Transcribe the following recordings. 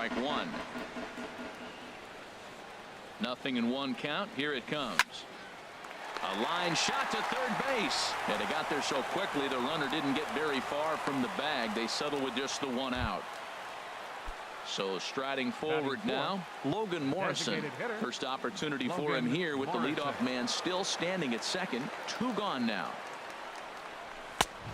strike one. 0-1 count. Here it comes. A line shot to third base. And they got there so quickly the runner didn't get very far from the bag. They settled with just the one out. So striding forward now, Logan Morrison. First opportunity for him here with the leadoff man still standing at second. 2 gone now.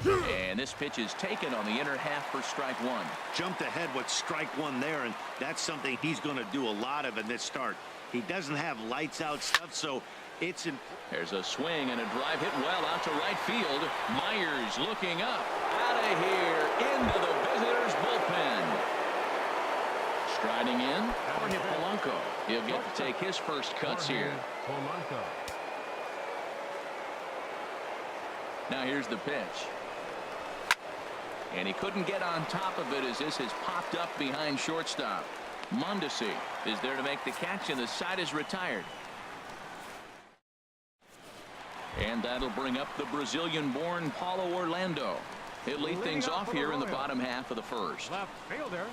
And this pitch is taken on the inner half for strike one. Jumped ahead with strike one there, and that's something he's going to do a lot of in this start. He doesn't have lights out stuff, so it's in. There's a swing and a drive hit well out to right field. Myers looking up, out of here, into the visitors' bullpen. Striding in, Jorge Polanco. He'll get to take his first cuts here. Now here's the pitch. And he couldn't get on top of it as this has popped up behind shortstop. Mondesi is there to make the catch, and the side is retired. And that'll bring up the Brazilian-born Paulo Orlando. He'll lead things off here in the bottom half of the first. Left fielder,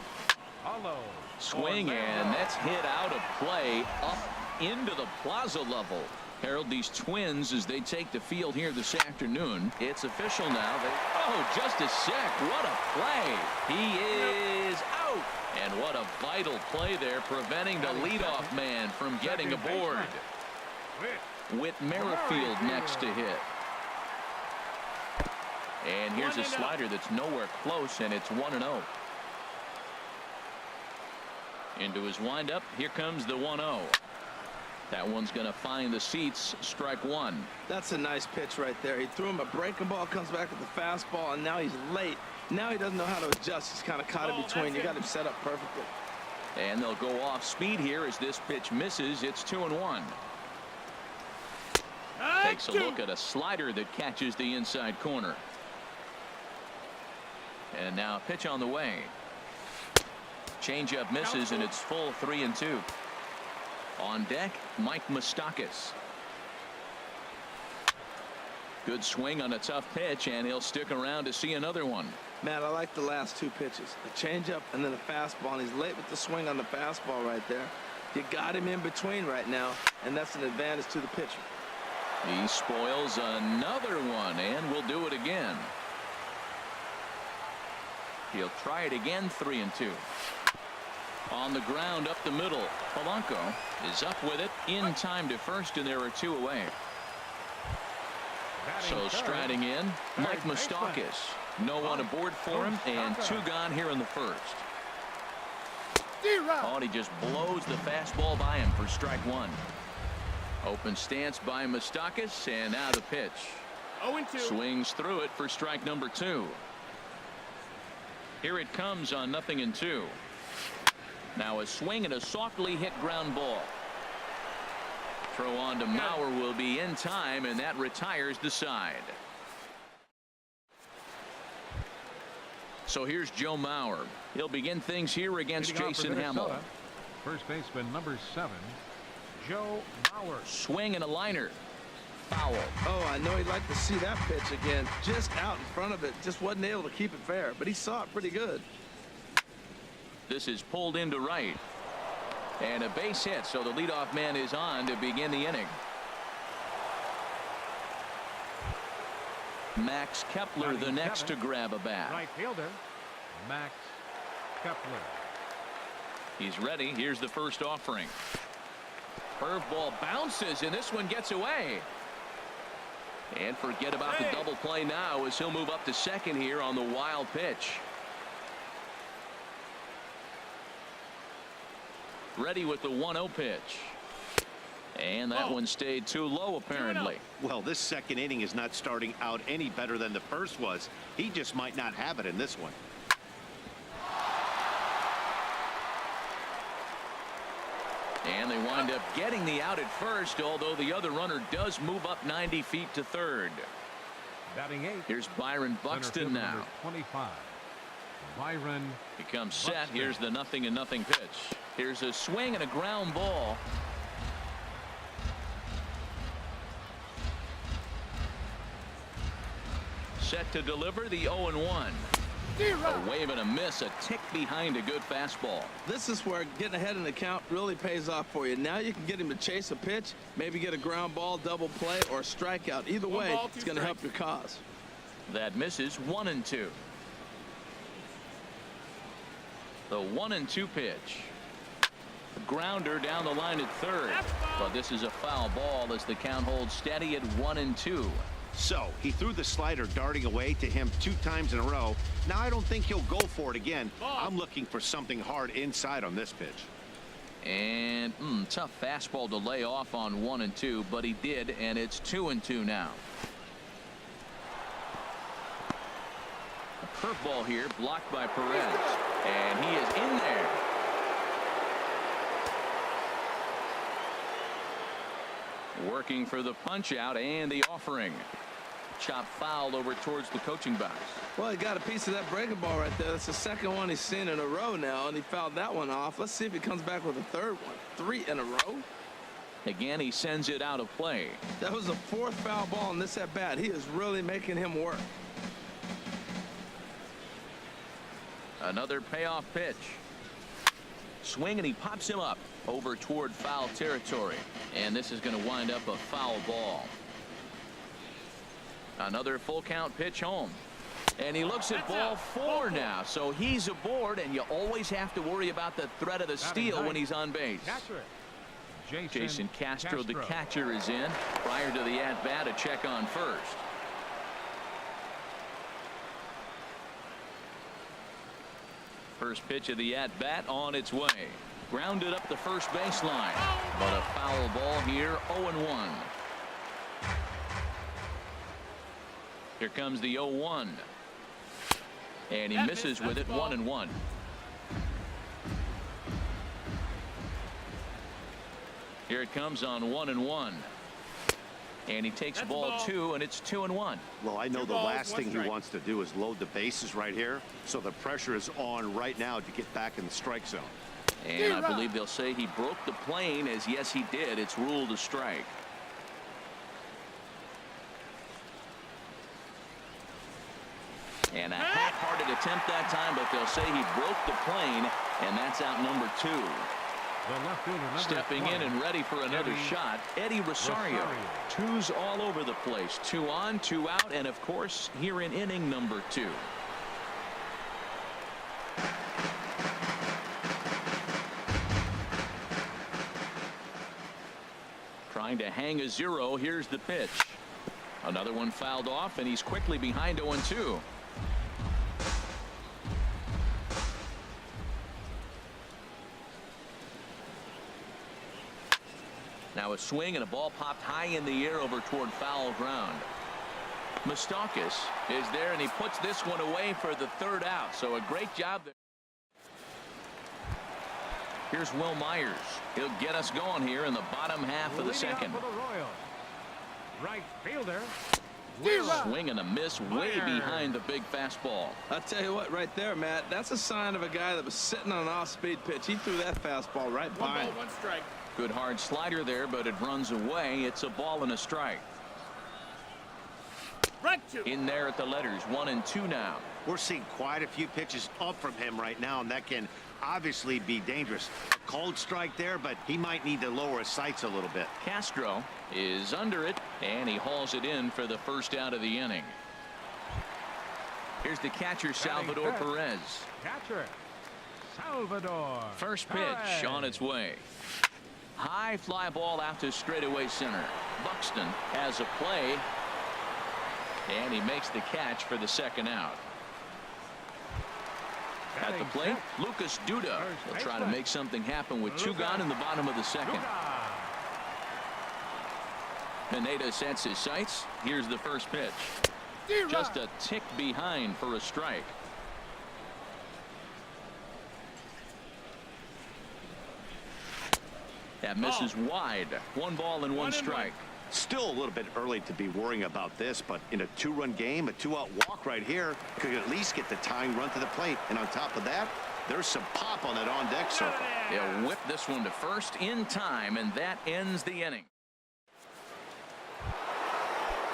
Paulo. Swing, and that's hit out of play up into the plaza level. Harold, these Twins, as they take the field here this afternoon, it's official now. Oh, just a sec. What a play. He is out. And what a vital play there, preventing the leadoff man from getting aboard. With Merrifield next to hit. And here's a slider that's nowhere close, and it's 1-0. Into his windup. Here comes the 1-0. That one's going to find the seats. Strike one. That's a nice pitch right there. He threw him a breaking ball, comes back with the fastball, and now he's late. Now he doesn't know how to adjust. He's kind of caught in between. You got him set up perfectly. And they'll go off speed here as this pitch misses. It's 2-1. Takes a look at a slider that catches the inside corner. And now a pitch on the way. Changeup misses, and it's full 3-2. On deck, Mike Moustakas. Good swing on a tough pitch, and he'll stick around to see another one. Matt, I like the last 2 pitches. A changeup and then a fastball, and he's late with the swing on the fastball right there. You got him in between right now, and that's an advantage to the pitcher. He spoils another one, and will do it again. He'll try it again. 3-2. On the ground up the middle. Polanco is up with it in time to first, and there are 2 away. So striding in, Mike Moustakas. No one aboard for him, and 2 gone here in the first. Oh, and he just blows the fastball by him for strike one. Open stance by Moustakas, and now the pitch. 0-2. Swings through it for strike number 2. Here it comes on 0-2. Now a swing and a softly hit ground ball. Throw on to Mauer will be in time, and that retires the side. So here's Joe Mauer. He'll begin things here against Jason Hamill. First baseman number 7, Joe Mauer. Swing and a liner. Foul. Oh, I know he'd like to see that pitch again. Just out in front of it. Just wasn't able to keep it fair, but he saw it pretty good. This is pulled into right. And a base hit, so the leadoff man is on to begin the inning. Max Kepler the next to grab a bat. Right fielder, Max Kepler. He's ready. Here's the first offering. Curveball bounces, and this one gets away. And forget about the double play now as he'll move up to second here on the wild pitch. Ready with the 1-0 pitch. And that one stayed too low, apparently. Well, this second inning is not starting out any better than the first was. He just might not have it in this one. And they wind up getting the out at first, although the other runner does move up 90 feet to third. Batting 8. Here's Byron Buxton now. 25. Byron. He comes set. Here's the 0-0 pitch. Here's a swing and a ground ball. Set to deliver the 0-1. A wave and a miss, a tick behind a good fastball. This is where getting ahead in the count really pays off for you. Now you can get him to chase a pitch, maybe get a ground ball, double play, or a strikeout. Either way, it's going to help your cause. That misses 1-2. The 1-2 pitch. Grounder down the line at third. But this is a foul ball as the count holds steady at 1-2. So he threw the slider darting away to him 2 times in a row. Now I don't think he'll go for it again. I'm looking for something hard inside on this pitch. And tough fastball to lay off on 1-2, but he did, and it's 2-2 now. A curveball here blocked by Perez, and he is in there. Working for the punch out and the offering. Chop foul over towards the coaching box. Well, he got a piece of that breaking ball right there. That's the second one he's seen in a row now, and he fouled that one off. Let's see if he comes back with a third one. 3 in a row. Again, he sends it out of play. That was the 4th foul ball in this at bat. He is really making him work. Another payoff pitch. Swing, and he pops him up over toward foul territory. And this is going to wind up a foul ball. Another full count pitch home. And he looks at ball 4 now. So he's aboard, and you always have to worry about the threat of the steal when he's on base. Jason Castro, the catcher, is in. Prior to the at-bat, a check on first. First pitch of the at-bat on its way. Grounded up the first baseline. But a foul ball here, 0-1. Here comes the 0-1. And he misses with it, 1-1. Here it comes on 1-1. And he takes ball 2, and it's 2-1. Well, I know the last thing he wants to do is load the bases right here. So the pressure is on right now to get back in the strike zone. And I believe they'll say he broke the plane, as yes, he did. It's ruled a strike. And a half-hearted attempt that time, but they'll say he broke the plane, and that's out number 2. Stepping in and ready for another shot, Eddie Rosario. 2's all over the place. 2 on, 2 out, and of course, here in inning number 2. Trying to hang a 0. Here's the pitch. Another one fouled off, and he's quickly behind 0-2. Now a swing, and a ball popped high in the air over toward foul ground. Moustakas is there, and he puts this one away for the 3rd out. So a great job there. Here's Will Myers. He'll get us going here in the bottom half of the second. Right fielder. Swing and a miss way behind the big fastball. I'll tell you what, right there, Matt, that's a sign of a guy that was sitting on an off-speed pitch. He threw that fastball right by him. 1 strike. Good hard slider there, but it runs away. It's a ball and a strike. In there at the letters, 1-2 now. We're seeing quite a few pitches up from him right now, and that can obviously be dangerous. A cold strike there, but he might need to lower his sights a little bit. Castro is under it, and he hauls it in for the 1st out of the inning. Here's the catcher, Salvador Perez. Catcher Salvador. First pitch on its way. High fly ball out to straightaway center. Buxton has a play, and he makes the catch for the 2nd out. At the plate, Lucas Duda will try to make something happen with 2 gone in the bottom of the 2nd. Pineda sets his sights. Here's the first pitch. Just a tick behind for a strike. That misses wide. 1 ball and 1 strike. Still a little bit early to be worrying about this, but in a 2-run game, a 2-out walk right here could at least get the tying run to the plate. And on top of that, there's some pop on that on-deck circle. They'll whip this one to first in time, and that ends the inning.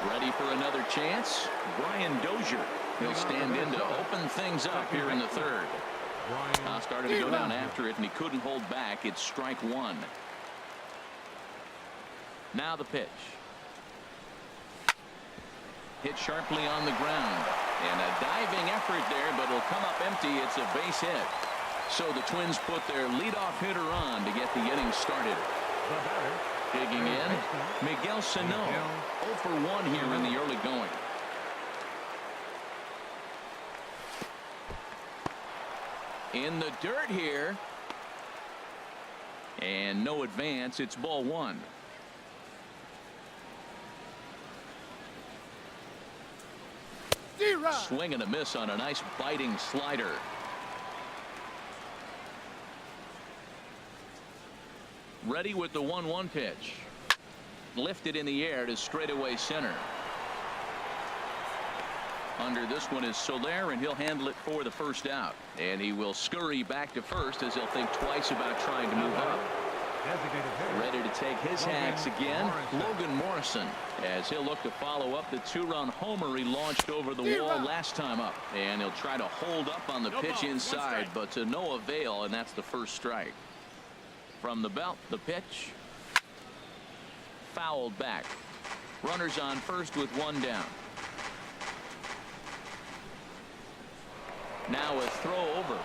Ready for another chance? Brian Dozier He'll stand in to open things up here in the third. Started to go down after it, and he couldn't hold back. It's strike one. Now the pitch. Hit sharply on the ground. And a diving effort there, but it'll come up empty. It's a base hit. So the Twins put their leadoff hitter on to get the inning started. Digging in, Miguel Se1, 0 for 1 here in the early going. In the dirt here. And no advance. It's ball one. Swing and a miss on a nice biting slider. Ready with the 1-1 pitch. Lifted in the air to straightaway center. Under this one is Soler, and he'll handle it for the first out. And he will scurry back to first as he'll think twice about trying to move up. Ready to take his hacks again, Logan Morrison, as he'll look to follow up the 2-run homer he launched over the wall last time up. And he'll try to hold up on the pitch inside, but to no avail, and that's the first strike. From the belt, the pitch. Fouled back. Runners on first with one down. Now a throw over.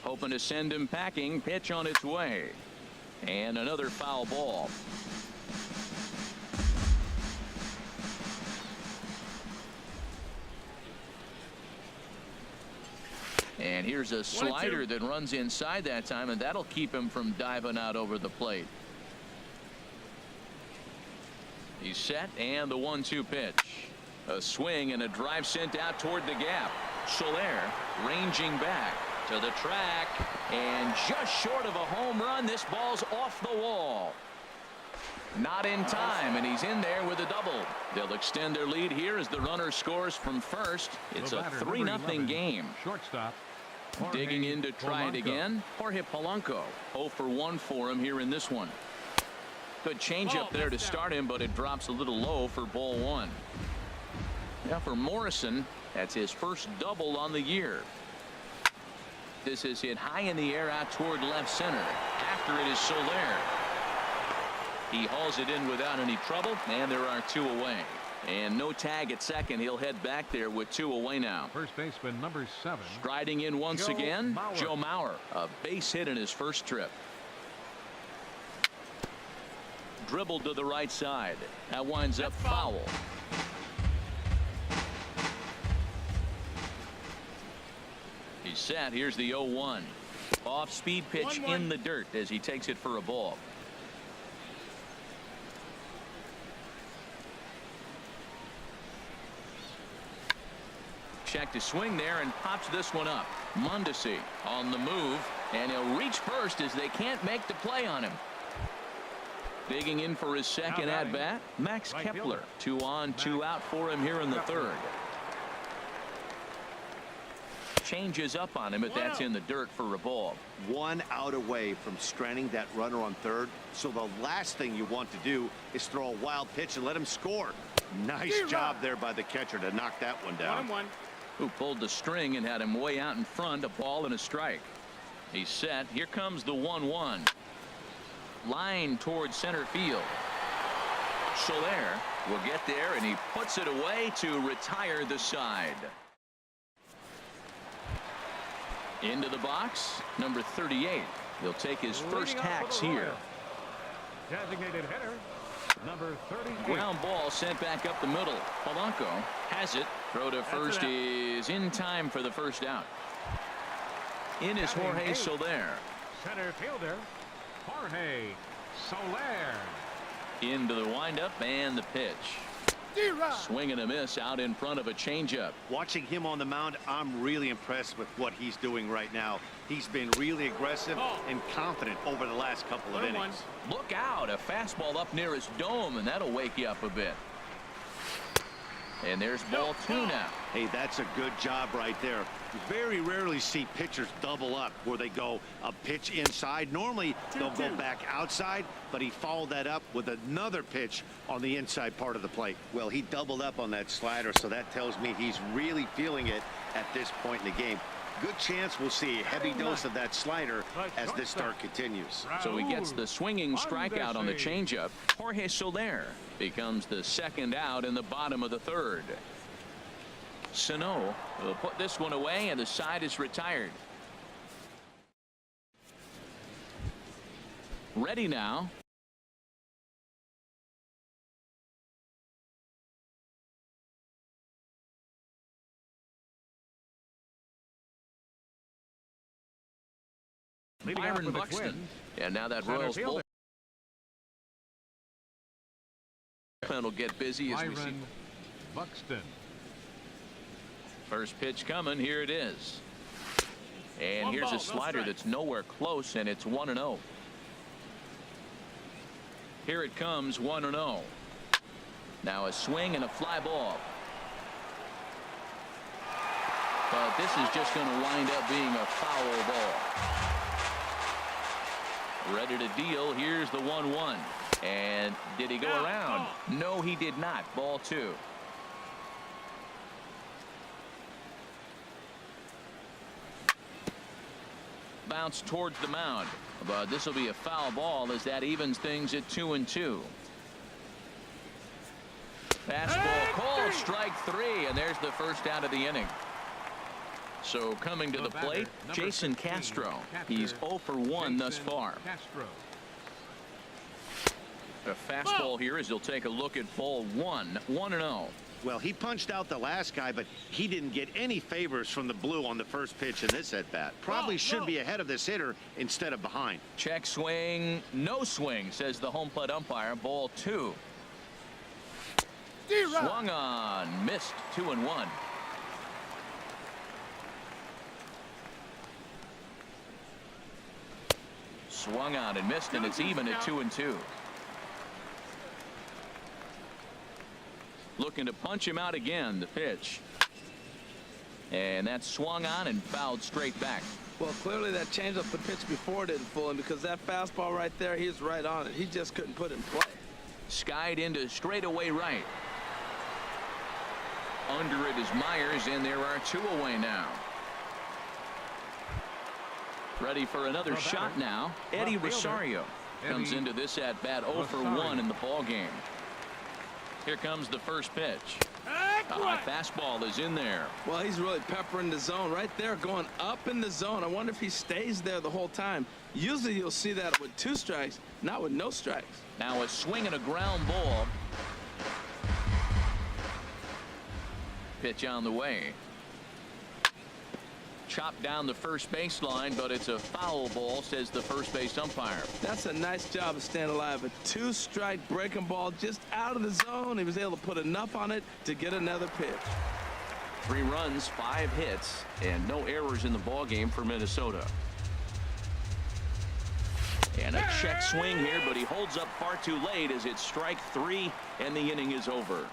Hoping to send him packing. Pitch on its way. And another foul ball. And here's a slider that runs inside that time, and that'll keep him from diving out over the plate. He's set, and the 1-2 pitch. A swing and a drive sent out toward the gap. Soler ranging back to the track, and just short of a home run. This ball's off the wall. Not in time, and he's in there with a double. They'll extend their lead here as the runner scores from first. It's a 3-0 game. Shortstop. Digging in to try it again. Jorge Polanco. 0 for 1 for him here in this one. Good changeup there to start him, but it drops a little low for ball one. Now for Morrison, that's his first double on the year. This is hit high in the air out toward left center. After it is Soler. He hauls it in without any trouble, and there are 2 away. And no tag at second. He'll head back there with 2 away now. First baseman number 7. Striding in once again, Joe Mauer. A base hit in his first trip. Dribbled to the right side. That winds up foul. He's set. Here's the 0-1. Off speed pitch in the dirt as he takes it for a ball. Check to swing there and pops this one up. Mondesi on the move, and he'll reach first as they can't make the play on him. Digging in for his second at bat, Max Kepler. 2 on, 2 out for him here in the third. Changes up on him, but that's in the dirt for a ball. 1 out away from stranding that runner on third. So the last thing you want to do is throw a wild pitch and let him score. Nice job there by the catcher to knock that one down. 1-1. Who pulled the string and had him way out in front. A ball and a strike. He's set. Here comes the 1-1. Line towards center field. Soler will get there, and he puts it away to retire the side. Into the box, number 38. He'll take his first hacks here. Designated hitter number 38. Ground ball sent back up the middle. Polanco has it. Throw to first is in time for the first out. In is Jorge Soler. Center fielder Jorge Soler. Into the windup and the pitch. Swing and a miss out in front of a changeup. Watching him on the mound, I'm really impressed with what he's doing right now. He's been really aggressive and confident over the last couple of innings. Look out, a fastball up near his dome, and that'll wake you up a bit. And there's ball 2 now. Hey, that's a good job right there. You very rarely see pitchers double up where they go a pitch inside. Normally, they'll go back outside, but he followed that up with another pitch on the inside part of the plate. Well, he doubled up on that slider, so that tells me he's really feeling it at this point in the game. Good chance we'll see a heavy dose of that slider as this start continues. So he gets the swinging strikeout on the changeup. Jorge Soler becomes the second out in the bottom of the third. Se1 will put this one away, and the side is retired. Ready now. Byron Buxton. And now that Royals bullpen will get busy as we see. Buxton. First pitch coming. Here it is. And here's a slider that's nowhere close, and it's 1-0. Here it comes, 1-0. Now a swing and a fly ball. But this is just going to wind up being a foul ball. Ready to deal. Here's the 1-1. And did he go around? No, he did not. Ball 2. Bounce towards the mound, but this will be a foul ball as that evens things at 2-2. Fastball called, strike 3, and there's the first out of the inning. So coming to the plate, Jason Castro. He's 0 for 1 thus far. A fastball here as he'll take a look at ball 1, 1-0. Well, he punched out the last guy, but he didn't get any favors from the blue on the first pitch in this at-bat. Probably should be ahead of this hitter instead of behind. Check swing, no swing, says the home plate umpire. Ball 2. Swung on, missed, 2-1. Swung on and missed, and it's even at 2-2. Looking to punch him out again. The pitch. And that swung on and fouled straight back. Well, clearly that changeup the pitch before didn't fool him, because that fastball right there, he was right on it. He just couldn't put it in play. Skied into straightaway right. Under it is Myers, and there are 2 away now. Ready for another shot now. Eddie Rosario comes into this at bat 0 for 1 in the ball game. Here comes the first pitch. Fastball is in there. Well, he's really peppering the zone right there, going up in the zone. I wonder if he stays there the whole time. Usually you'll see that with 2 strikes, not with no strikes. Now a swing and a ground ball. Pitch on the way. Chopped down the first baseline, but it's a foul ball, says the first base umpire. That's a nice job of staying alive. A 2-strike breaking ball just out of the zone. He was able to put enough on it to get another pitch. 3 runs, 5 hits, and no errors in the ball game for Minnesota. And a check swing here, but he holds up far too late as it's strike 3, and the inning is over.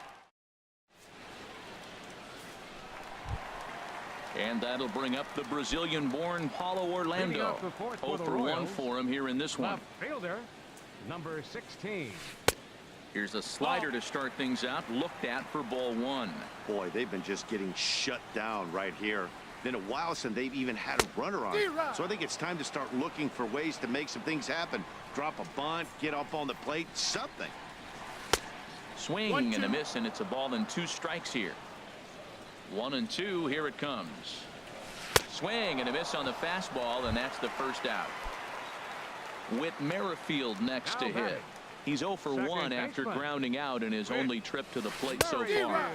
And that'll bring up the Brazilian-born Paulo Orlando. 0 for 1 for him here in this one. Fielder, number 16. Here's a slider to start things out. Looked at for ball 1. Boy, they've been just getting shut down right here. Been a while since they've even had a runner on. So I think it's time to start looking for ways to make some things happen. Drop a bunt, get up on the plate, something. Swing and a miss, and it's a ball and 2 strikes here. 1-2. Here it comes. Swing and a miss on the fastball, and that's the first out. Whit Merrifield next to hit. He's 0 for 1 after grounding out in his only trip to the plate so far.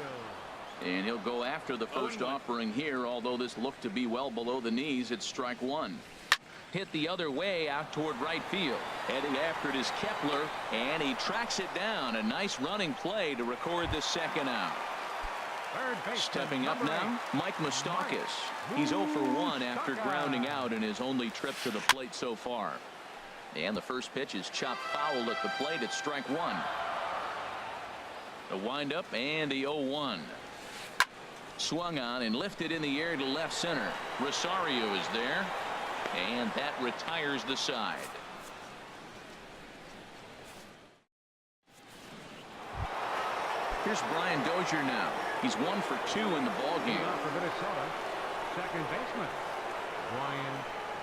And he'll go after the first offering here, although this looked to be well below the knees. It's strike 1. Hit the other way out toward right field. Heading after it is Kepler, and he tracks it down. A nice running play to record the second out. Stepping up now, Mike Moustakas. He's 0 for 1 after grounding out in his only trip to the plate so far. And the first pitch is chopped foul at the plate. It's strike 1. The windup and the 0-1. Swung on and lifted in the air to left center. Rosario is there, and that retires the side. Here's Brian Dozier now. He's 1 for 2 in the ball game. For Minnesota, second baseman Brian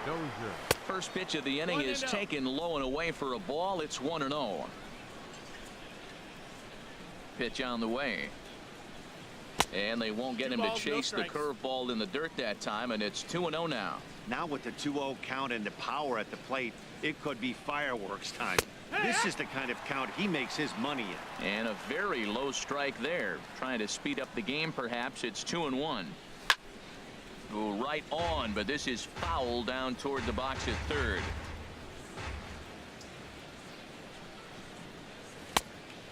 Dozier. First pitch of the inning is taken low and away for a ball. It's 1-0. Pitch on the way. And they won't get him to chase the curveball in the dirt that time, and it's 2-0 now. Now with the 2-0 count and the power at the plate, it could be fireworks time. This is the kind of count he makes his money in. And a very low strike there. Trying to speed up the game, perhaps. It's 2-1. Go right on, but this is foul down toward the box at third.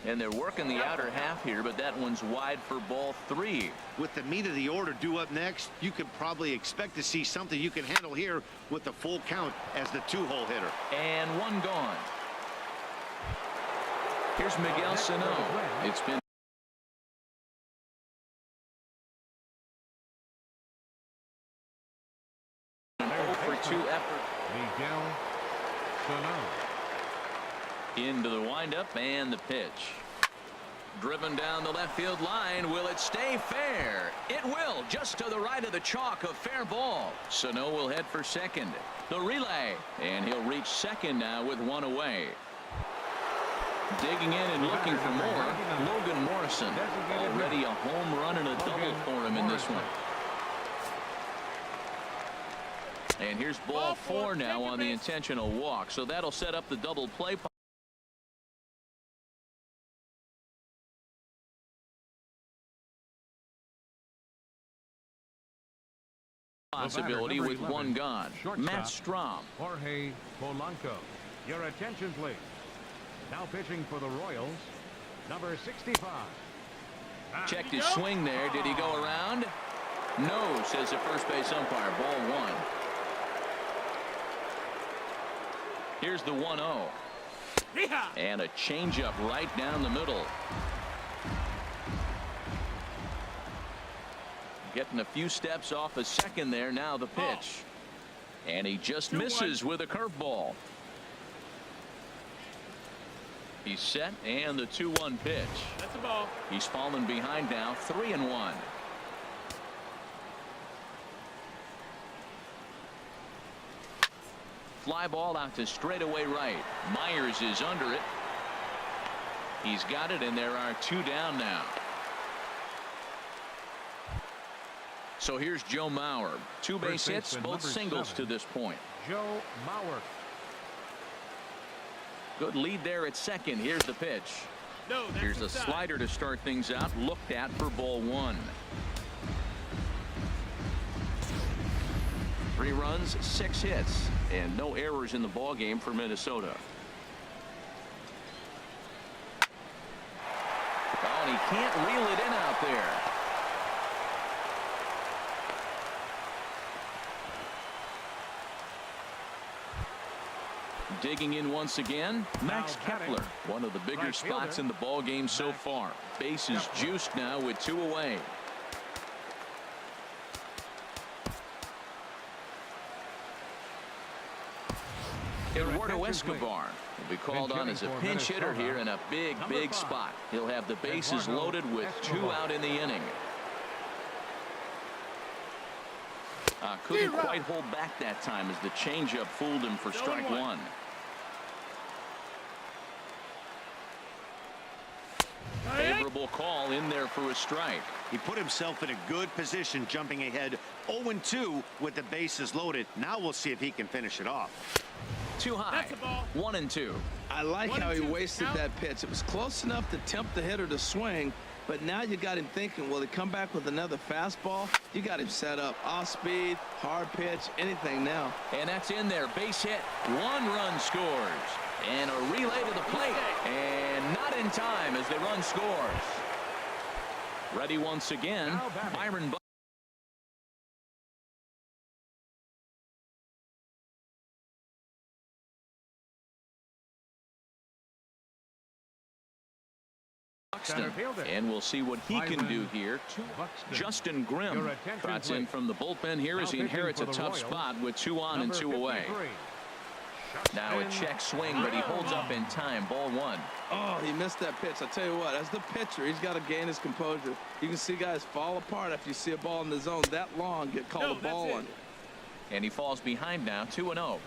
And they're working the outer half here, but that one's wide for ball 3. With the meat of the order due up next, you could probably expect to see something you can handle here with the full count as the 2-hole hitter. And one gone. Here's Miguel Se1. It's been an 0 for 2 effort. Miguel Se1. Into the windup and the pitch. Driven down the left field line. Will it stay fair? It will, just to the right of the chalk, a fair ball. Se1 will head for second. The relay, and he'll reach second now with 1 away. Digging in and looking for more, Logan Morrison. Already a home run and a double for him in this one. And here's ball 4 now on the intentional walk, so that'll set up the double play possibility with 1 gone. Matt Strom. Jorge Polanco. Your attention, please. Now pitching for the Royals, number 65. Checked his swing there. Did he go around? No, says the first base umpire. Ball 1. Here's the 1-0. And a changeup right down the middle. Getting a few steps off a second there. Now the pitch. And he just misses with a curveball. He's set, and the 2-1 pitch. That's a ball. He's fallen behind now, 3-1. Fly ball out to straightaway right. Myers is under it. He's got it, and there are 2 down now. So here's Joe Mauer. 2 base hits, both singles to this point. Joe Mauer. Good lead there at second. Here's the pitch. No, Here's a slider to start things out. Looked at for ball 1. 3 runs, 6 hits, and no errors in the ball game for Minnesota. Oh, and he can't reel it in out there. Digging in once again, Max Kepler, one of the bigger spots in the ball game so far. Bases juiced now with 2 away. Eduardo Escobar will be called on as a pinch hitter here in a big spot. He'll have the bases loaded with 2 out in the inning. Couldn't quite hold back that time as the changeup fooled him for strike 1. Favorable call in there for a strike. He put himself in a good position, jumping ahead 0-2 with the bases loaded. Now we'll see if he can finish it off. Too high. 1-2. I like how he wasted that pitch. It was close enough to tempt the hitter to swing, but now you got him thinking, will he come back with another fastball? You got him set up. Off speed, hard pitch, anything now. And that's in there. Base hit. 1 run scores. And a relay to the plate. And not in time as the run scores. Ready once again, Byron Buxton. And we'll see what he can do here. Justin Grimm trots in from the bullpen here as he inherits a tough spot with 2 on and 2 away. Now a check swing, but he holds up in time. Ball 1. Oh, he missed that pitch. I tell you what, as the pitcher, he's got to gain his composure. You can see guys fall apart after you see a ball in the zone that long get called a ball on you. And he falls behind now, 2-0.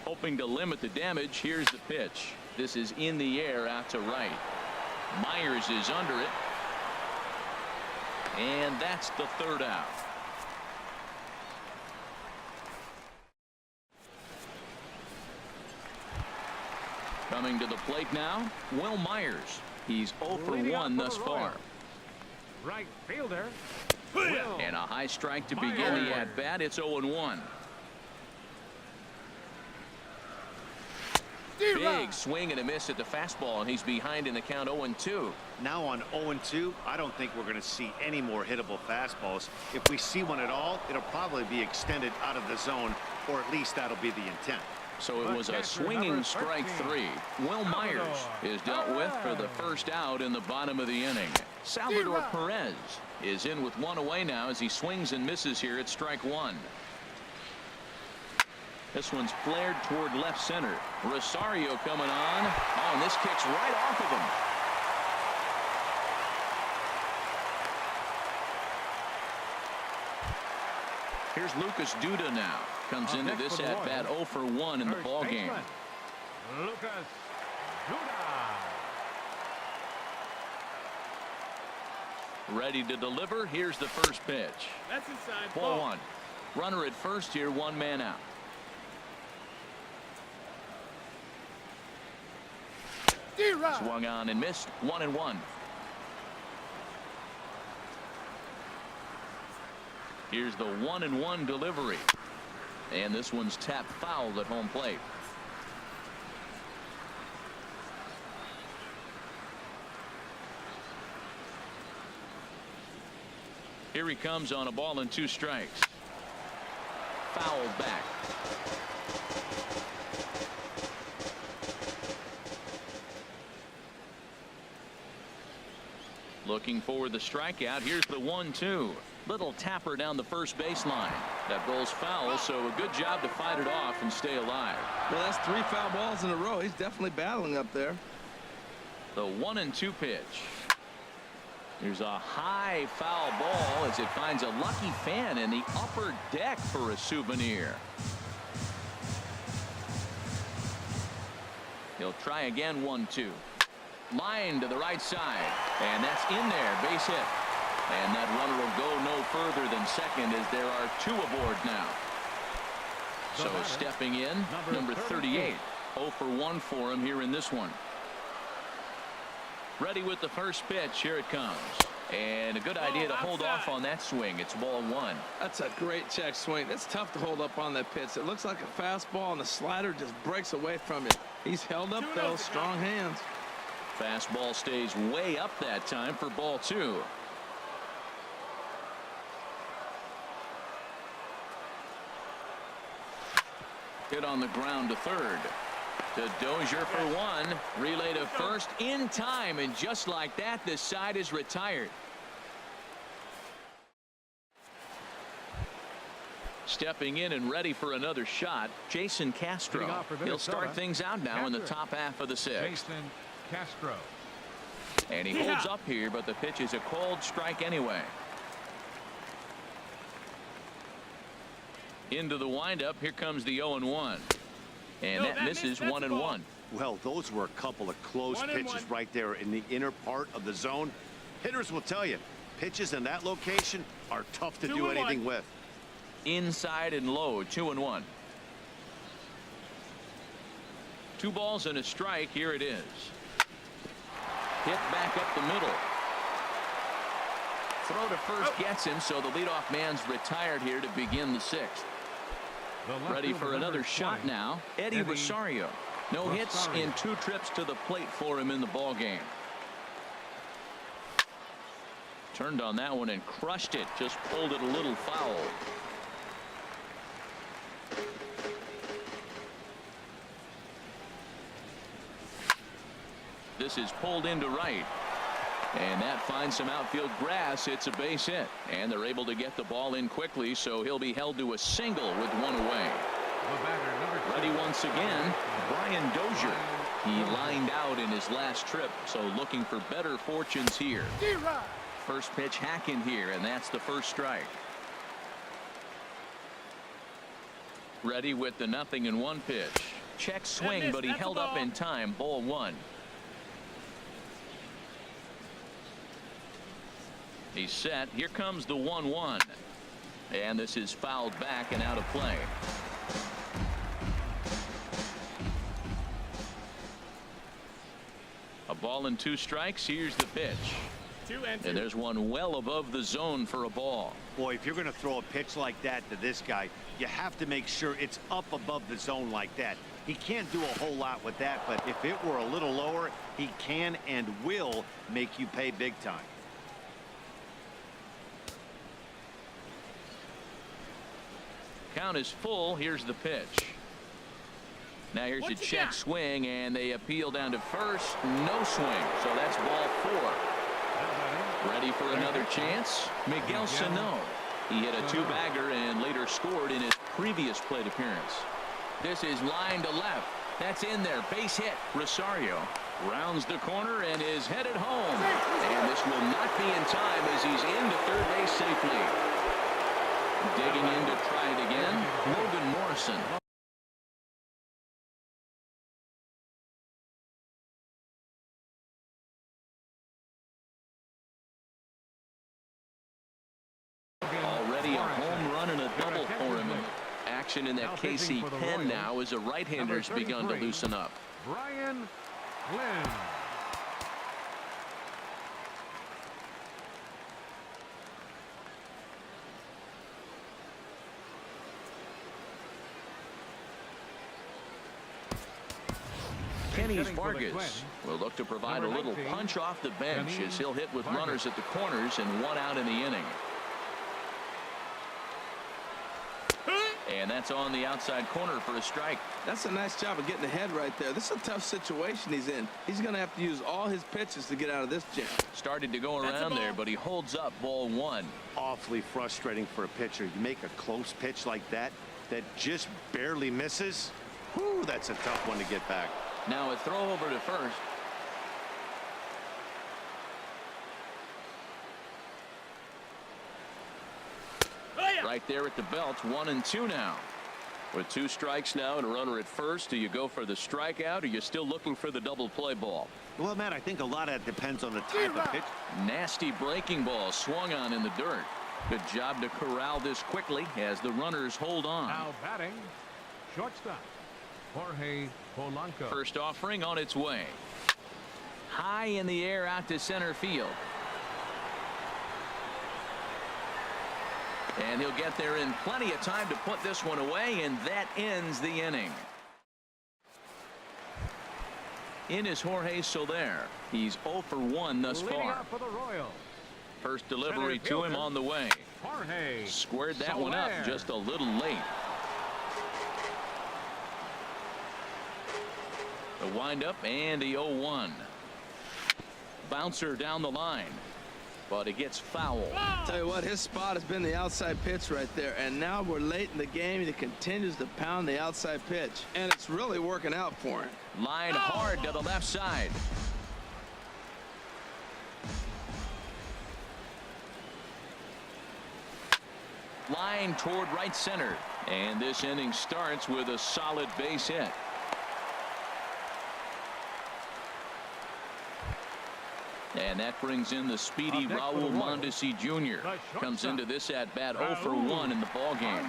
Hoping to limit the damage, here's the pitch. This is in the air out to right. Myers is under it. And that's the 3rd out. Coming to the plate now, Will Myers. He's 0 for 1 thus far. Right fielder. And a high strike to begin the at-bat. It's 0-1. Big swing and a miss at the fastball, and he's behind in the count 0-2. Now on 0-2, I don't think we're going to see any more hittable fastballs. If we see one at all, it'll probably be extended out of the zone, or at least that'll be the intent. So it was a swinging strike 3. Will Myers is dealt with for the 1st out in the bottom of the inning. Salvador Perez is in with 1 away now as he swings and misses here at strike 1. This one's flared toward left center. Rosario coming on. Oh, and this kicks right off of him. Here's Lucas Duda now. Comes into this at bat 0 for 1 in the ball game. Lucas Duda. Ready to deliver. Here's the first pitch. That's inside. Ball 1. Runner at first here, 1 man out. Swung on and missed. 1-1. Here's the 1-1 delivery. And this one's tapped foul at home plate. Here he comes on a ball and 2 strikes. Foul back. Looking for the strikeout. Here's the 1-2. Little tapper down the first baseline. That ball's foul, so a good job to fight it off and stay alive. Well, that's 3 foul balls in a row. He's definitely battling up there. The 1-2 pitch. There's a high foul ball as it finds a lucky fan in the upper deck for a souvenir. He'll try again. 1-2. Line to the right side, and that's in there. Base hit. And that runner will go no further than second as there are 2 aboard now. So stepping in, number 38. 0 for 1 for him here in this one. Ready with the first pitch. Here it comes. And a good idea to hold off on that swing. It's ball 1. That's a great check swing. It's tough to hold up on that pitch. It looks like a fastball, and the slider just breaks away from it. He's held up, though. Strong hands. Fastball stays way up that time for ball 2. Hit on the ground to third. To Dozier for 1. Relay to first in time, and just like that, this side is retired. Stepping in and ready for another shot, Jason Castro. He'll start things out now in the top half of the 6th. Jason Castro. And he holds up here, but the pitch is a called strike anyway. Into the windup. Here comes the 0-1. And that misses. 1-1. Well, those were a couple of close pitches right there in the inner part of the zone. Hitters will tell you, pitches in that location are tough to do anything with. Inside and low. 2-1. 2 balls and a strike. Here it is. Hit back up the middle. Throw to first gets him, so the leadoff man's retired here to begin the 6th. Ready for another shot now. Eddie Rosario. No hits in 2 trips to the plate for him in the ball game. Turned on that one and crushed it. Just pulled it a little foul. this is pulled into right. And that finds some outfield grass. It's a base hit. And they're able to get the ball in quickly, so he'll be held to a single with one away. Ready once again, Brian Dozier. He lined out in his last trip, so looking for better fortunes here. First pitch hacking here, and that's the first strike. Ready with the 0-1 pitch. Check swing, but he held up in time. Ball 1. He's set. Here comes the 1-1. And this is fouled back and out of play. A ball and 2 strikes. Here's the pitch. And there's one well above the zone for a ball. Boy, if you're going to throw a pitch like that to this guy, you have to make sure it's up above the zone like that. He can't do a whole lot with that, but if it were a little lower, he can and will make you pay big time. Count is full. Here's the pitch. Now here's a check swing, and they appeal down to first. No swing, so that's ball 4. Ready for another chance? Miguel Se1. He hit a 2-bagger and later scored in his previous plate appearance. This is line to left. That's in there. Base hit. Rosario rounds the corner and is headed home. And this will not be in time as he's into third base safely. Digging in to try it again, Logan Morrison. Already a home run and a double for him. Action in that KC pen now as a right-hander's begun to loosen up. Brian Lynn. Kenny's Vargas will look to provide a little punch off the bench as he'll hit with runners at the corners and 1 out in the inning. And that's on the outside corner for a strike. That's a nice job of getting ahead right there. This is a tough situation he's in. He's going to have to use all his pitches to get out of this jam. Started to go around there, but he holds up. Ball 1. Awfully frustrating for a pitcher. You make a close pitch like that just barely misses. Whew, that's a tough one to get back. Now a throw over to first. Right there at the belt. 1 and 2 now. With 2 strikes now and a runner at first, do you go for the strikeout, or are you still looking for the double play ball? Well, Matt, I think a lot of it depends on the type of pitch. Nasty breaking ball swung on in the dirt. Good job to corral this quickly as the runners hold on. Now batting, shortstop, Jorge Polanco. First offering on its way. High in the air out to center field. And he'll get there in plenty of time to put this one away, and that ends the inning. In is Jorge Soler. He's 0 for 1 thus far. For the Royals. First delivery to him on the way. Jorge Squared that one up just a little late. The windup and the 0-1. Bouncer down the line. But it gets foul. Tell you what, his spot has been the outside pitch right there, and now we're late in the game and he continues to pound the outside pitch, and it's really working out for him. Line hard to the left side. Line toward right center, and this inning starts with a solid base hit. And that brings in the speedy Raul Mondesi Jr. Comes into this at bat 0 for 1 in the ball game.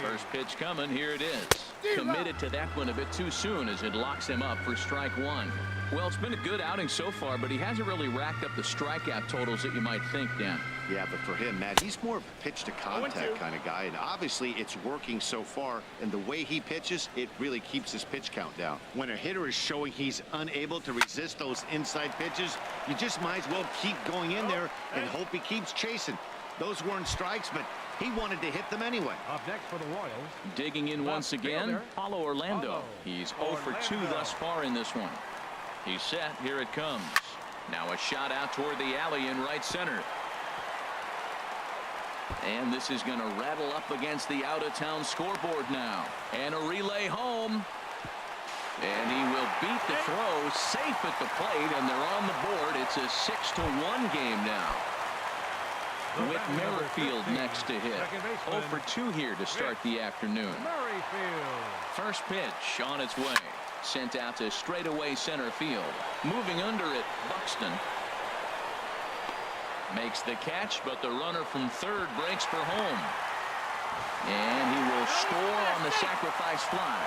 First pitch coming. Here it is. Committed to that one a bit too soon as it locks him up for strike 1. Well, it's been a good outing so far, but he hasn't really racked up the strikeout totals that you might think, Dan. Yeah, but for him, Matt, he's more of a pitch to contact kind of guy, and obviously it's working so far, and the way he pitches, it really keeps his pitch count down. When a hitter is showing he's unable to resist those inside pitches, you just might as well keep going in there and hope he keeps chasing. Those weren't strikes, but he wanted to hit them anyway. Up next for the Royals. Digging in once again, Paulo Orlando. He's 0 for 2 thus far in this one. He's set. Here it comes. Now a shot out toward the alley in right center. And this is going to rattle up against the out-of-town scoreboard now. And a relay home. And he will beat the throw, safe at the plate, and they're on the board. It's a 6-1 game now. With Merrifield next to hit. 0 for 2 here to start the afternoon. First pitch on its way. Sent out to straightaway center field. Moving under it, Buxton. Makes the catch, but the runner from third breaks for home. And he will score on the sacrifice fly.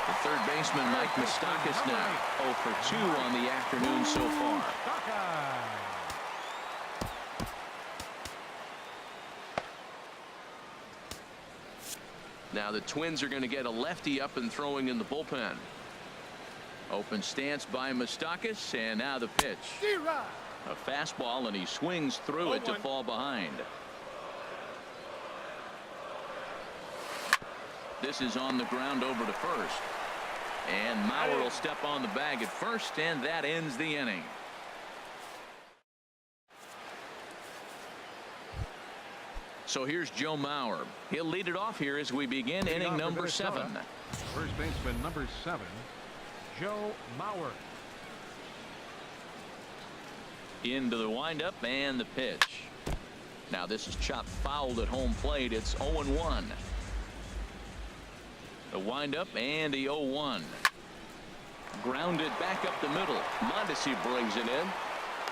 The third baseman, Mike Moustakas, now 0 for 2 on the afternoon so far. Now the Twins are going to get a lefty up and throwing in the bullpen. Open stance by Moustakas, and now the pitch. A fastball, and he swings through it to fall behind. This is on the ground over to first. And Mauer will step on the bag at first, and that ends the inning. So here's Joe Mauer. He'll lead it off here as we begin inning number 7. First baseman number 7, Joe Mauer. Into the windup and the pitch. Now this is chopped fouled at home plate. It's 0-1. The windup and the 0-1. Grounded back up the middle. Mondesi brings it in.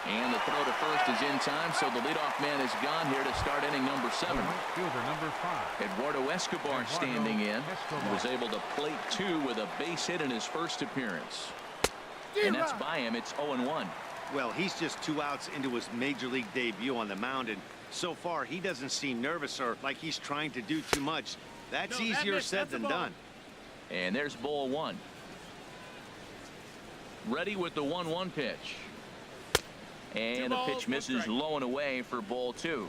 And the throw to first is in time, so the leadoff man is gone here to start inning number 7. Fielder number 5. Eduardo Escobar standing in. He was able to plate 2 with a base hit in his first appearance. And that's by him. It's 0-1. Well, he's just 2 outs into his major league debut on the mound, and so far he doesn't seem nervous or like he's trying to do too much. That's easier said than done. And there's ball 1. Ready with the 1-1 pitch. And the pitch misses low and away for ball 2.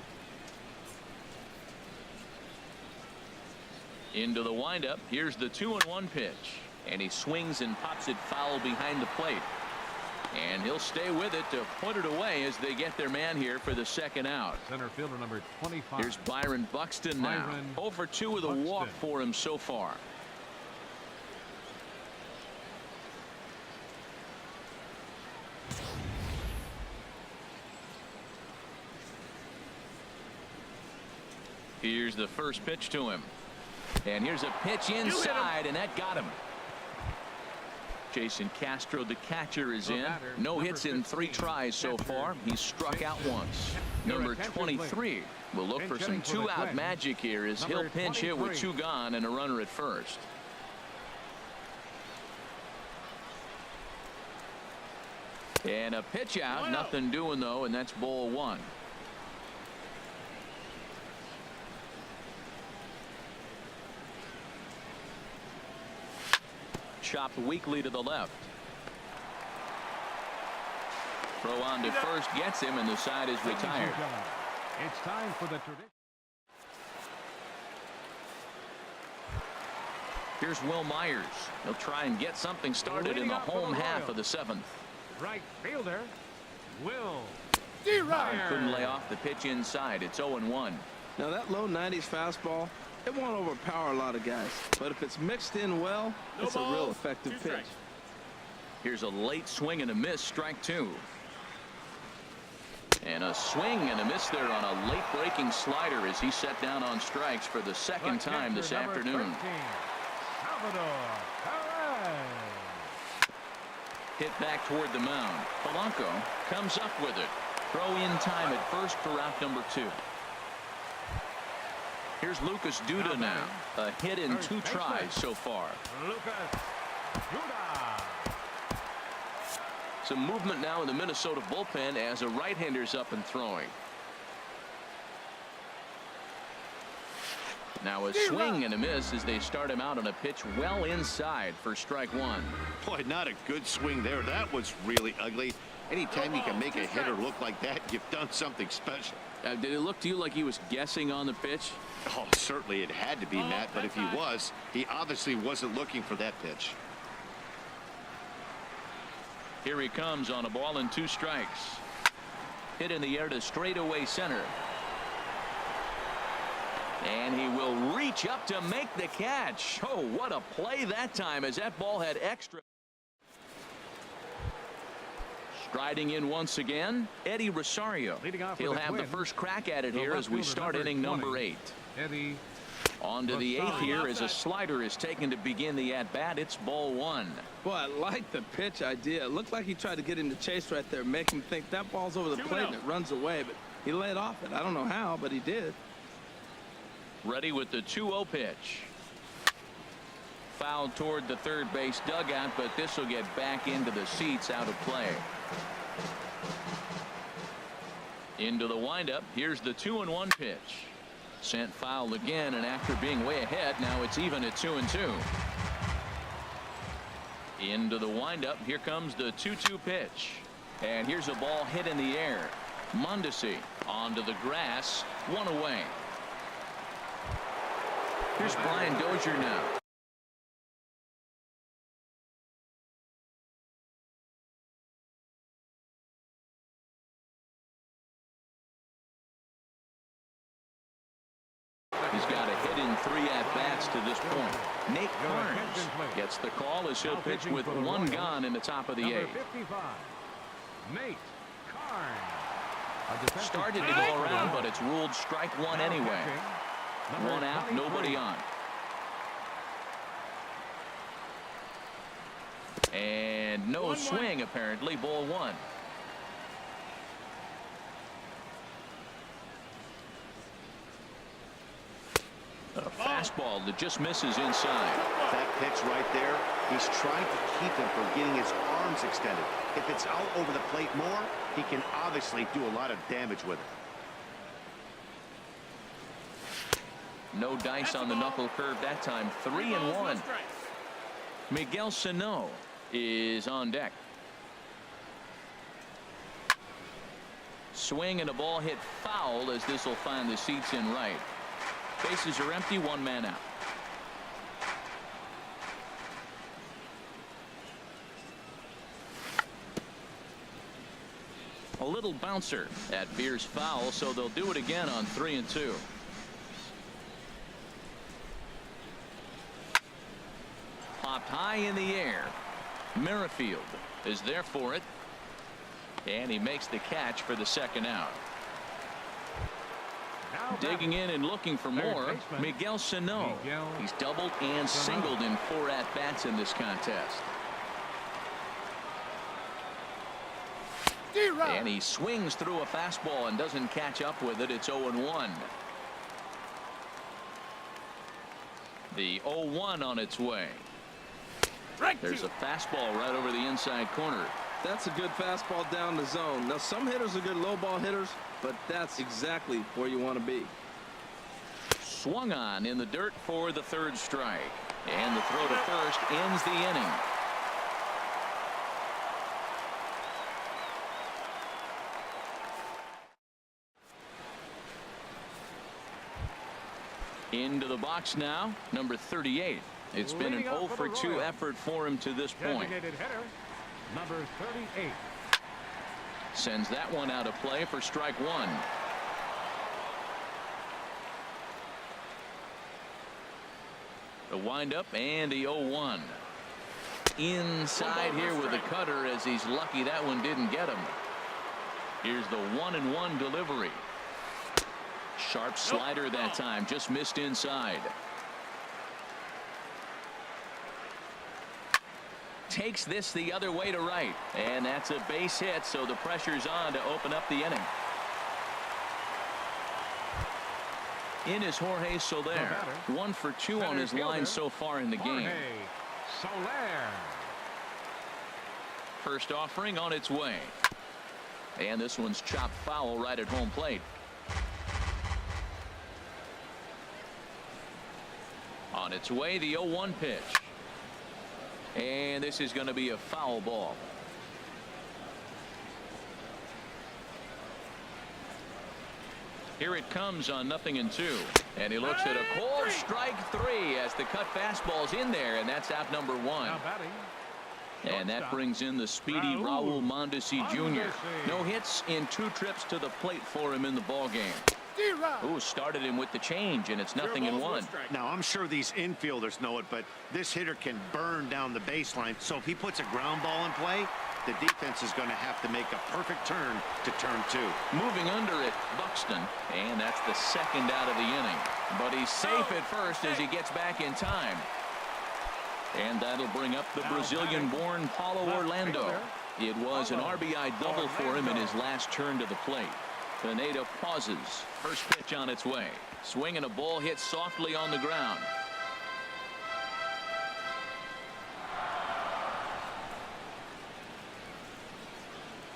Into the windup. Here's the 2-1 pitch. And he swings and pops it foul behind the plate. And he'll stay with it to put it away as they get their man here for the second out. Center fielder number 25. Here's Byron Buxton now. 0 for 2 with a walk for him so far. Here's the first pitch to him. And here's a pitch inside, and that got him. Jason Castro, the catcher, is in. No hits in 3 tries so far. He's struck out once. Number 23 will look for some 2-out magic here as he'll pinch hit with 2 gone and a runner at first. And a pitch out. Nothing doing, though, and that's ball 1. Chopped weakly to the left. Throw on to first gets him, and the side is retired. It's time for the tradition. Here's Will Myers. He'll try and get something started in the home half of the 7th. Right fielder, Will. Couldn't lay off the pitch inside. It's 0-1. Now that low 90s fastball, it won't overpower a lot of guys, but if it's mixed in well, it's a real effective pitch. Here's a late swing and a miss, strike 2. And a swing and a miss there on a late breaking slider as he set down on strikes for the second time this afternoon. 13, Salvador Perez. Hit back toward the mound. Polanco comes up with it. Throw in time at first for out number 2. Here's Lucas Duda now. A hit in 2 tries so far. Lucas Duda. Some movement now in the Minnesota bullpen as a right-hander's up and throwing. Now a swing and a miss as they start him out on a pitch well inside for strike 1. Boy, not a good swing there. That was really ugly. Anytime you can make a hitter look like that, you've done something special. Did it look to you like he was guessing on the pitch? Oh, certainly it had to be, Matt, but if he was, he obviously wasn't looking for that pitch. Here he comes on a ball and 2 strikes. Hit in the air to straightaway center. And he will reach up to make the catch. Oh, what a play that time, as that ball had extra. Striding in once again, Eddie Rosario. He'll have the first crack at it here as we start inning number 8. Eddie. On to the 8th here as a slider is taken to begin the at-bat. It's ball 1. Boy, I like the pitch idea. It looked like he tried to get him to chase right there, make him think that ball's over the plate and it runs away, but he laid off it. I don't know how, but he did. Ready with the 2-0 pitch. Fouled toward the third base dugout, but this will get back into the seats, out of play. Into the windup. Here's the 2-1 pitch. Sent foul again, and after being way ahead, now it's even at 2-2. Into the windup. Here comes the 2-2 pitch. And here's a ball hit in the air. Mondesi onto the grass. 1 away. Here's Brian Dozier now. He's got a hit in 3 at-bats to this point. Nate Carnes gets the call as he'll pitch with 1 gone in the top of the 8th. Nate Carnes. Started to go around, but it's ruled strike 1 anyway. 1 out, nobody on. And no swing, apparently. Ball 1. A fastball that just misses inside. That pitch right there, he's trying to keep him from getting his arms extended. If it's out over the plate more, he can obviously do a lot of damage with it. No dice on the knuckle curve that time. 3-1. Miguel Sano is on deck. Swing and a ball hit foul as this will find the seats in right. Bases are empty, 1 man out. A little bouncer. That veers foul, so they'll do it again on 3-2. Popped high in the air. Merrifield is there for it. And he makes the catch for the 2nd out. Digging in and looking for more, Miguel Sano. He's doubled and singled in 4 at-bats in this contest. And he swings through a fastball and doesn't catch up with it. It's 0-1. The 0-1 on its way. There's a fastball right over the inside corner. That's a good fastball down the zone. Now, some hitters are good low ball hitters, but that's exactly where you want to be. Swung on in the dirt for the 3rd strike. And the throw to first ends the inning. Into the box now, number 38. It's been an 0-for-2 effort for him to this point. Number 38. Sends that one out of play for strike 1. The windup and the 0-1. Inside here with the cutter, as he's lucky that one didn't get him. Here's the 1-1 delivery. Sharp slider that time, just missed inside. Takes this the other way to right, and that's a base hit, so the pressure's on to open up the inning. In is Jorge Soler. 1 for 2 on his line so far in the game. Soler. First offering on its way, and this one's chopped foul right at home plate. On its way, the 0-1 pitch. And this is going to be a foul ball. Here it comes on 0-2. And he looks at a cold strike 3 as the cut fastball's in there, and that's out number 1. Now batting, And that brings in the speedy Raul Mondesi Jr. No hits in 2 trips to the plate for him in the ballgame. Ooh, started him with the change, and it's 0-1. Now, I'm sure these infielders know it, but this hitter can burn down the baseline. So if he puts a ground ball in play, the defense is going to have to make a perfect turn to turn 2. Moving under it, Buxton, and that's the 2nd out of the inning. But he's safe at first as he gets back in time. And that'll bring up the Brazilian-born Paulo Orlando. It was an RBI double for him in his last turn to the plate. Pineda pauses. First pitch on its way. Swing and a ball hit softly on the ground.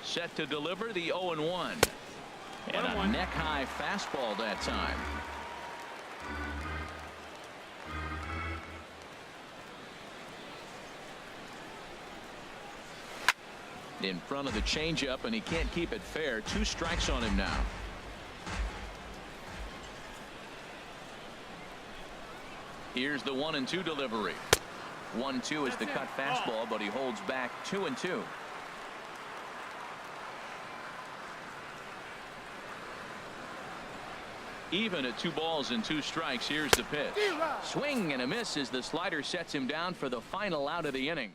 Set to deliver the 0-1. And a neck-high fastball that time. In front of the changeup, and he can't keep it fair. 2 strikes on him now. Here's the 1-2 delivery. 1-2 is the cut fastball, but he holds back 2-2. Even at 2 balls and 2 strikes. Here's the pitch. Swing and a miss as the slider sets him down for the final out of the inning.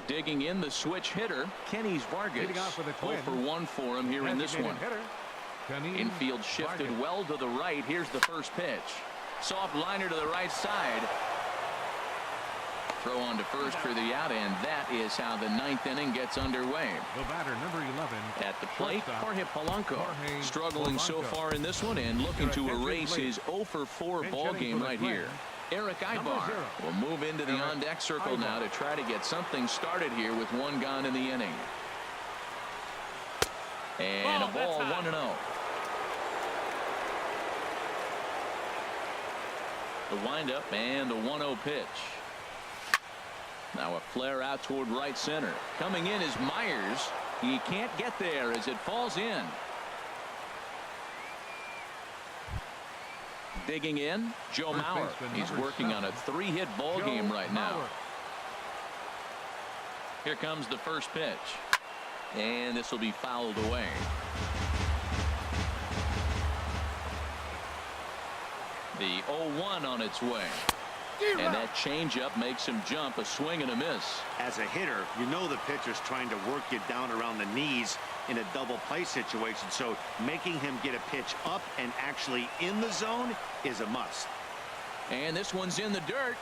Digging in the switch hitter, Kenny Vargas. 0-for-1 for him here in this one. Infield shifted well to the right. Here's the first pitch. Soft liner to the right side. Throw on to first for the out, and that is how the 9th inning gets underway. The batter, number 11. At the plate, Jorge Polanco. Struggling so far in this one and looking to erase his 0-for-4 ball game right here. Eric Ibar will move into the on-deck circle now to try to get something started here with 1 gone in the inning. And a ball, 1-0. The windup and the 1-0 pitch. Now a flare out toward right center. Coming in is Myers. He can't get there as it falls in. Digging in, Joe Mauer. He's working on a 3-hit ball game right now. Here comes the first pitch. And this will be fouled away. The 0-1 on its way. And that changeup makes him jump. A swing and a miss. As a hitter, you know the pitcher's trying to work you down around the knees in a double play situation. So making him get a pitch up and actually in the zone is a must. And this one's in the dirt.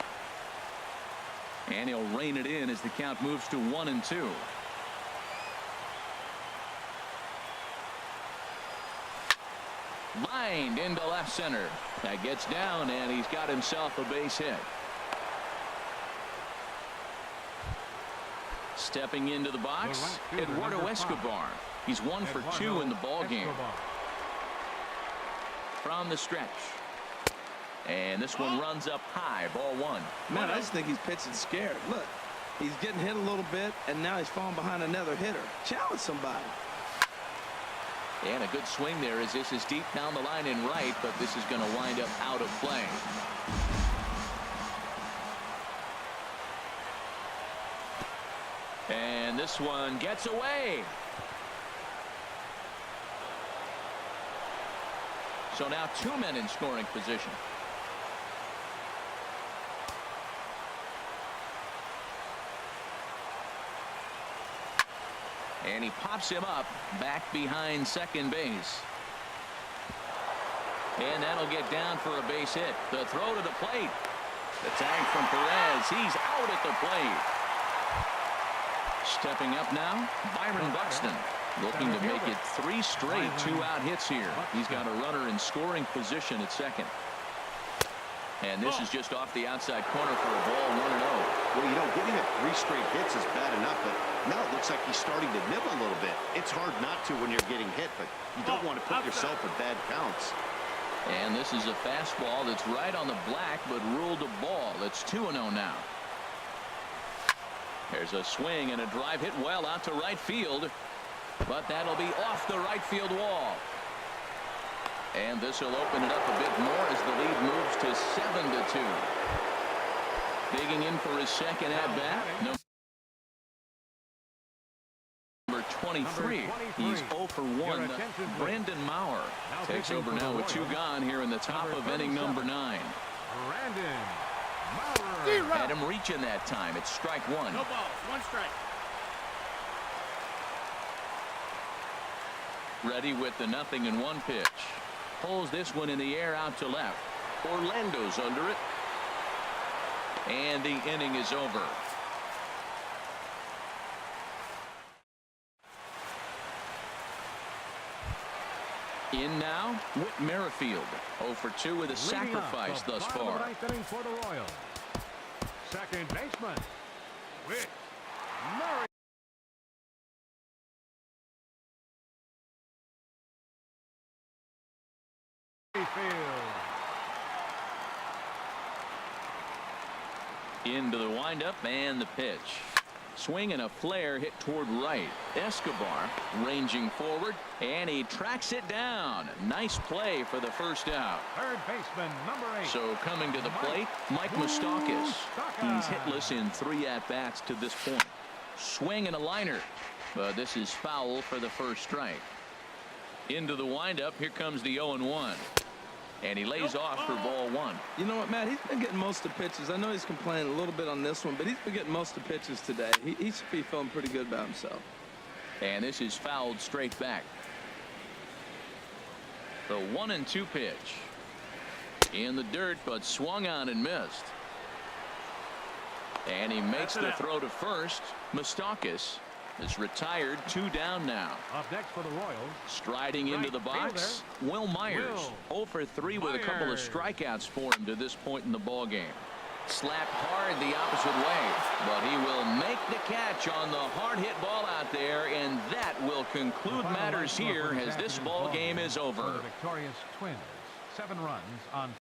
And he'll rein it in as the count moves to 1-2. Lined into left center. That gets down, and he's got himself a base hit. Stepping into the box, Eduardo Escobar. He's 1 for 2 in the ball game. From the stretch. And this one runs up high, ball 1. Man, I just think he's pitching scared. Look, he's getting hit a little bit, and now he's falling behind another hitter. Challenge somebody. And a good swing there as this is deep down the line in right, but this is going to wind up out of play. And this one gets away. So now 2 men in scoring position. And he pops him up back behind second base. And that'll get down for a base hit. The throw to the plate. The tag from Perez. He's out at the plate. Stepping up now, Byron Buxton. Looking to make it 3 straight 2-out hits here. He's got a runner in scoring position at second. And this is just off the outside corner for a ball, 1-0. Well, you know, getting it 3 straight hits is bad enough, but now it looks like he's starting to nibble a little bit. It's hard not to when you're getting hit, but you don't want to put yourself in bad counts. And this is a fastball that's right on the black, but ruled a ball. It's 2-0 now. There's a swing and a drive hit well out to right field, but that'll be off the right field wall. And this will open it up a bit more as the lead moves to 7-2. Digging in for his second at-bat. Number 23. He's 0 for 1. Brandon Maurer takes over now with 2 gone here in the top of inning number 9. Brandon Maurer. Had him reaching that time. It's strike 1. No balls, 1 strike. Ready with the 0-1 pitch. Pulls this one in the air out to left. Orlando's under it. And the inning is over. In now, Whit Merrifield. 0 for 2 with a sacrifice thus far. Inning for the Royals. Second baseman, Whit Merrifield. Into the windup and the pitch. Swing and a flare hit toward right. Escobar ranging forward, and he tracks it down. Nice play for the first out. Third baseman, number 8. So coming to the plate, Mike Moustakas. He's hitless in 3 at-bats to this point. Swing and a liner, but this is foul for the first strike. Into the windup, here comes the 0-1. And he lays off for ball 1. You know what, Matt? He's been getting most of the pitches. I know he's complaining a little bit on this one, but he's been getting most of the pitches today. He should be feeling pretty good about himself. And this is fouled straight back. The 1-2 pitch. In the dirt, but swung on and missed. And he makes the throw to first. Moustakas is retired. 2 down now. Up next for the Royals. Striding into the box, Will Myers. 0 for 3 with a couple of strikeouts for him to this point in the ball game. Slapped hard the opposite way, but he will make the catch on the hard hit ball out there, and that will conclude matters here as this ball game is over. The victorious Twins. 7 runs on